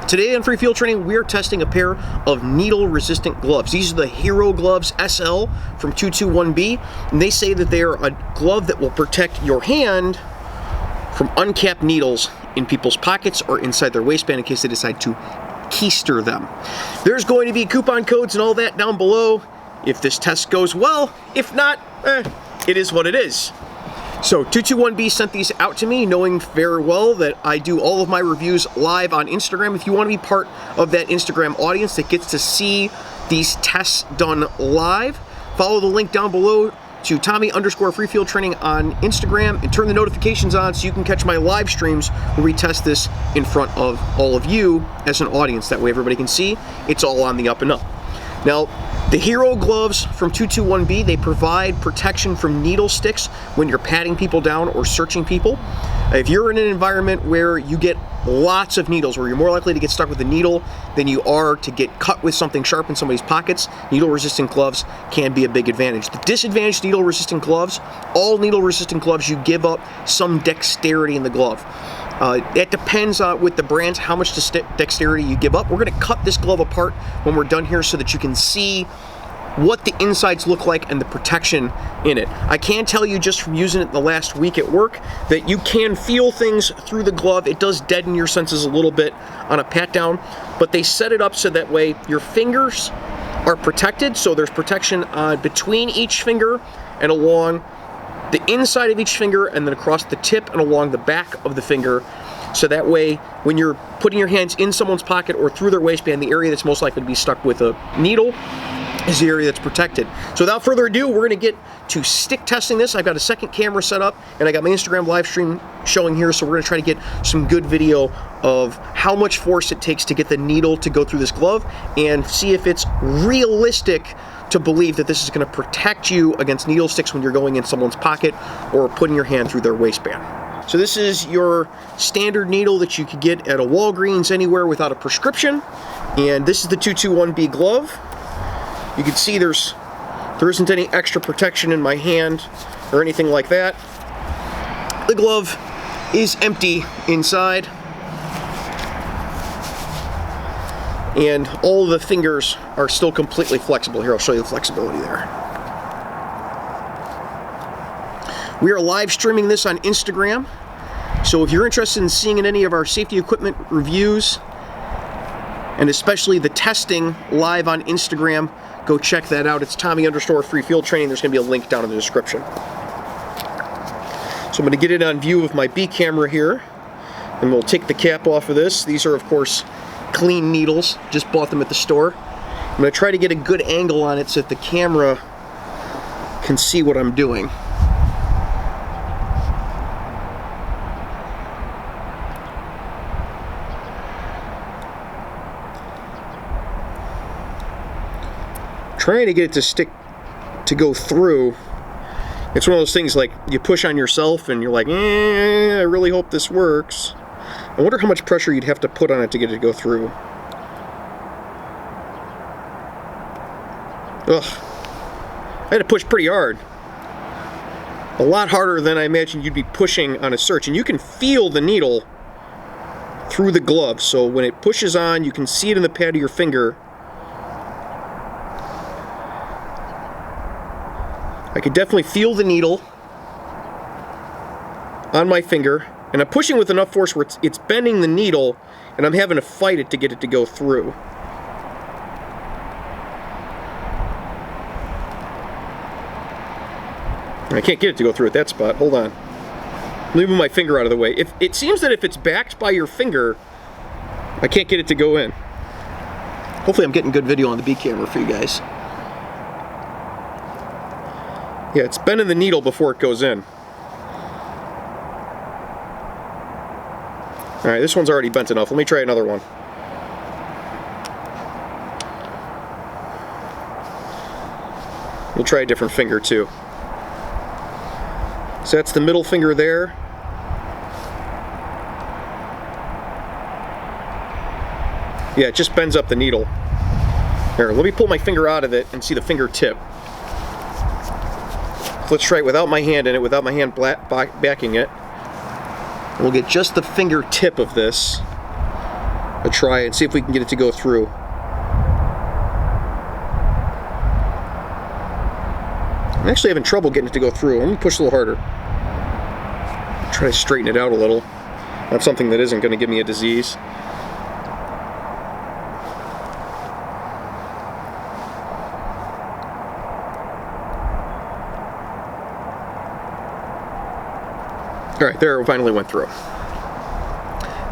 Today on Free Field Training, we are testing a pair of needle-resistant gloves. These are the Hero Gloves SL from 221B, and they say that they are a glove that will protect your hand from uncapped needles in people's pockets or inside their waistband in case they decide to keister them. There's going to be coupon codes and all that down below if this test goes well. If not, it is what it is. So 221B sent these out to me, knowing very well that I do all of my reviews live on Instagram. If you want to be part of that Instagram audience that gets to see these tests done live, follow the link down below to Tommy_FreeFieldTraining on Instagram and turn the notifications on so you can catch my live streams where we test this in front of all of you as an audience. That way everybody can see it's all on the up and up. Now, the Hero Gloves from 221B, they provide protection from needle sticks when you're patting people down or searching people. If you're in an environment where you get lots of needles, where you're more likely to get stuck with a needle than you are to get cut with something sharp in somebody's pockets, needle-resistant gloves can be a big advantage. The disadvantage to needle-resistant gloves, all needle-resistant gloves, you give up some dexterity in the glove. It depends with the brands how much dexterity you give up. We're going to cut this glove apart when we're done here so that you can see what the insides look like and the protection in it. I can tell you just from using it the last week at work that you can feel things through the glove. It does deaden your senses a little bit on a pat down, but they set it up so that way your fingers are protected, so there's protection between each finger and along the inside of each finger and then across the tip and along the back of the finger. So that way, when you're putting your hands in someone's pocket or through their waistband, the area that's most likely to be stuck with a needle is the area that's protected. So without further ado, we're going to get to stick testing this. I've got a second camera set up and I got my Instagram live stream showing here, so we're going to try to get some good video of how much force it takes to get the needle to go through this glove and see if it's realistic to believe that this is going to protect you against needle sticks when you're going in someone's pocket or putting your hand through their waistband. So this is your standard needle that you could get at a Walgreens anywhere without a prescription, and this is the 221B glove. You can see there isn't any extra protection in my hand or anything like that. The glove is empty inside, and all of the fingers are still completely flexible. Here, I'll show you the flexibility there. We are live streaming this on Instagram, so if you're interested in seeing any of our safety equipment reviews, and especially the testing live on Instagram, go check that out. It's Tommy_FreeFieldTraining. There's going to be a link down in the description. So I'm going to get it on view with my B camera here, and we'll take the cap off of this. These are, of course, clean needles. Just bought them at the store. I'm going to try to get a good angle on it so that the camera can see what I'm doing. Trying to get it to go through. It's one of those things like you push on yourself and you're like, I really hope this works. I wonder how much pressure you'd have to put on it to get it to go through. Ugh. I had to push pretty hard. A lot harder than I imagined you'd be pushing on a search. And you can feel the needle through the glove. So when it pushes on, you can see it in the pad of your finger. I could definitely feel the needle on my finger, and I'm pushing with enough force where it's bending the needle, and I'm having to fight it to get it to go through. I can't get it to go through at that spot. Hold on. I'm moving my finger out of the way. It seems that if it's backed by your finger, I can't get it to go in. Hopefully I'm getting good video on the B camera for you guys. Yeah, it's bending the needle before it goes in. Alright, this one's already bent enough. Let me try another one. We'll try a different finger too. So that's the middle finger there. Yeah, it just bends up the needle. Here, let me pull my finger out of it and see the fingertip. Let's try it without my hand in it, without my hand backing it. We'll get just the fingertip of this. a try and see if we can get it to go through. I'm actually having trouble getting it to go through. Let me push a little harder. Try to straighten it out a little. That's something that isn't going to give me a disease. All right, there, it finally went through.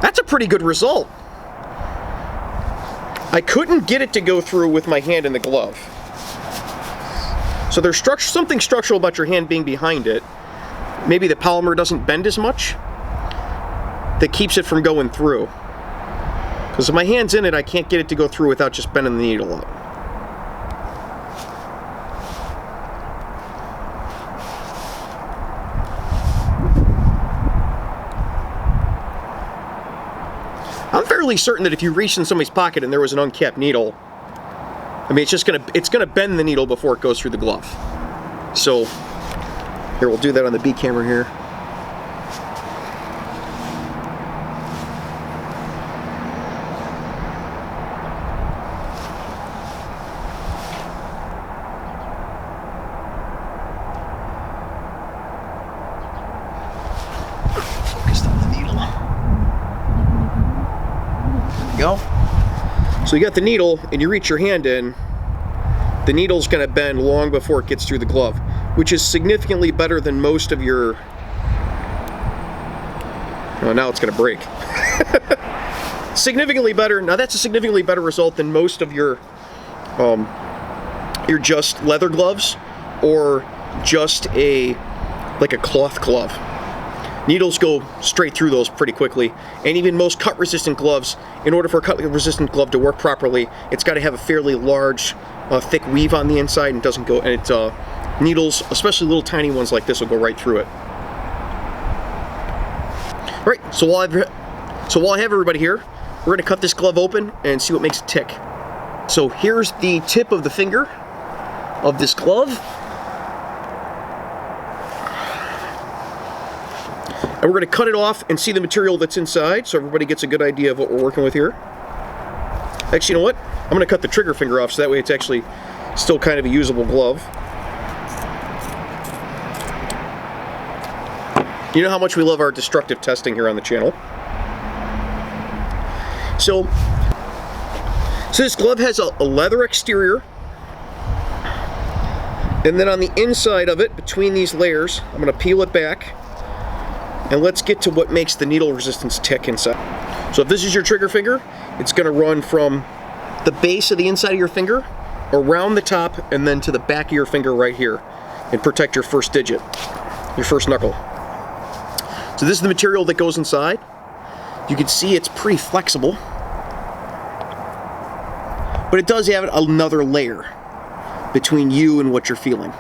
That's a pretty good result. I couldn't get it to go through with my hand in the glove. So there's something structural about your hand being behind it. Maybe the polymer doesn't bend as much that keeps it from going through. Because if my hand's in it, I can't get it to go through without just bending the needle up. I'm fairly certain that if you reached in somebody's pocket and there was an uncapped needle, I mean, it's gonna bend the needle before it goes through the glove. So here, we'll do that on the B camera here. Focused on the needle. There we go. So you got the needle and you reach your hand in, the needle's going to bend long before it gets through the glove, which is significantly better than most of your... Oh, now it's going to break. Significantly better. Now that's a significantly better result than most of your just leather gloves or just like a cloth glove. Needles go straight through those pretty quickly, and even most cut-resistant gloves, in order for a cut-resistant glove to work properly, it's got to have a fairly large, thick weave on the inside, and doesn't go. And needles, especially little tiny ones like this, will go right through it. All right. So while I have everybody here, we're going to cut this glove open and see what makes it tick. So here's the tip of the finger of this glove. And we're going to cut it off and see the material that's inside so everybody gets a good idea of what we're working with here. Actually, you know what? I'm going to cut the trigger finger off so that way it's actually still kind of a usable glove. You know how much we love our destructive testing here on the channel. So this glove has a leather exterior. And then on the inside of it, between these layers, I'm going to peel it back. And let's get to what makes the needle resistance tick inside. So if this is your trigger finger, it's going to run from the base of the inside of your finger, around the top, and then to the back of your finger right here, and protect your first digit, your first knuckle. So this is the material that goes inside. You can see it's pretty flexible, but it does have another layer between you and what you're feeling.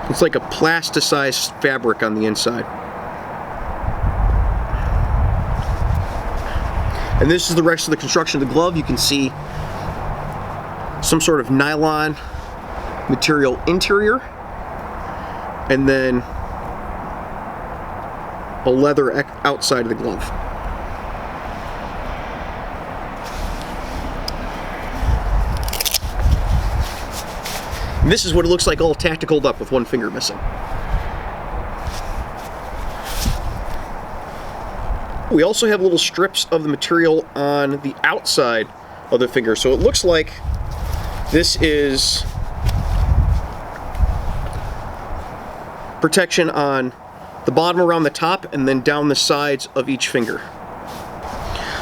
It's like a plasticized fabric on the inside. And this is the rest of the construction of the glove. You can see some sort of nylon material interior, and then a leather outside of the glove. And this is what it looks like all tacticaled up with one finger missing. We also have little strips of the material on the outside of the finger. So it looks like this is protection on the bottom around the top and then down the sides of each finger.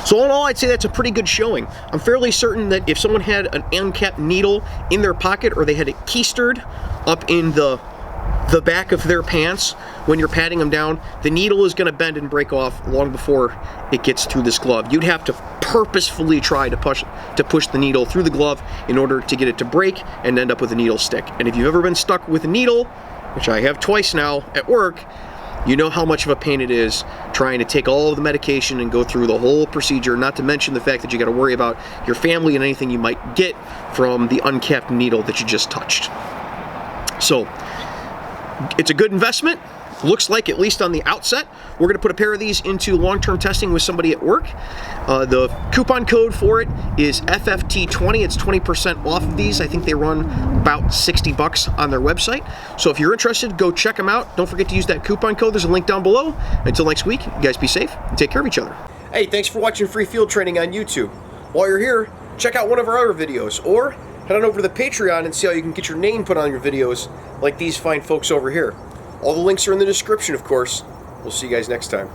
So all in all, I'd say that's a pretty good showing. I'm fairly certain that if someone had an uncapped needle in their pocket, or they had it keistered up in the back of their pants when you're patting them down, the needle is going to bend and break off long before it gets through this glove. You'd have to purposefully try to push the needle through the glove in order to get it to break and end up with a needle stick. And if you've ever been stuck with a needle, which I have twice now at work, you know how much of a pain it is trying to take all of the medication and go through the whole procedure, not to mention the fact that you got to worry about your family and anything you might get from the uncapped needle that you just touched. So It's a good investment. Looks like, at least on the outset. We're going to put a pair of these into long-term testing with somebody at work. The coupon code for it is FFT20. It's 20% off of these. I think they run about 60 bucks on their website. So if you're interested, go check them out. Don't forget to use that coupon code. There's a link down below. Until next week, you guys be safe and take care of each other. Hey, thanks for watching Free Field Training on YouTube. While you're here, check out one of our other videos, or head on over to the Patreon and see how you can get your name put on your videos like these fine folks over here. All the links are in the description, of course. We'll see you guys next time.